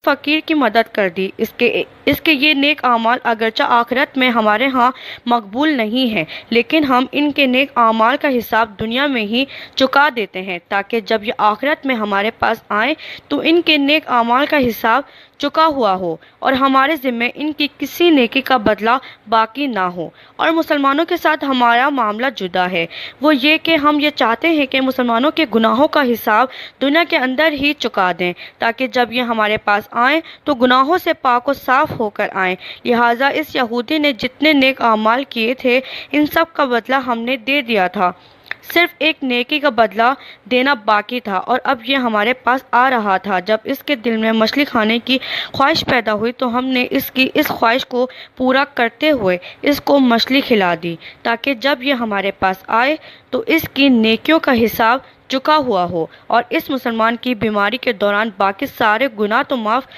فقیر کی مدد کر دی۔ اس کے یہ نیک اعمال اگرچہ آخرت میں ہمارے ہاں مقبول نہیں ہیں، لیکن ہم ان کے نیک اعمال کا حساب دنیا میں ہی چکا دیتے ہیں تاکہ جب یہ آخرت میں ہمارے پاس آئیں تو ان کے نیک اعمال کا حساب چکا ہوا ہو اور ہمارے ذمہ ان کی کسی نیکی کا بدلہ باقی نہ ہو۔ اور مسلمانوں کے ساتھ ہمارا معاملہ جدا ہے، وہ یہ کہ ہم یہ چاہتے ہیں کہ مسلمانوں کے گناہوں کا حساب دنیا کے اندر ہی چکا دیں تاکہ جب یہ ہمارے پاس آئیں تو گناہوں سے پاک و صاف ہو کر آئیں۔ لہٰذا اس یہودی نے جتنے نیک اعمال کیے تھے ان سب کا بدلہ ہم نے دے دیا تھا، صرف ایک نیکی کا بدلہ دینا باقی تھا، اور اب یہ ہمارے پاس آ رہا تھا۔ جب اس کے دل میں مچھلی کھانے کی خواہش پیدا ہوئی تو ہم نے اس کی اس خواہش کو پورا کرتے ہوئے اس کو مچھلی کھلا دی تاکہ جب یہ ہمارے پاس آئے تو اس کی نیکیوں کا حساب چکا ہوا ہو اور اس مسلمان کی بیماری کے دوران باقی سارے گناہ تو معاف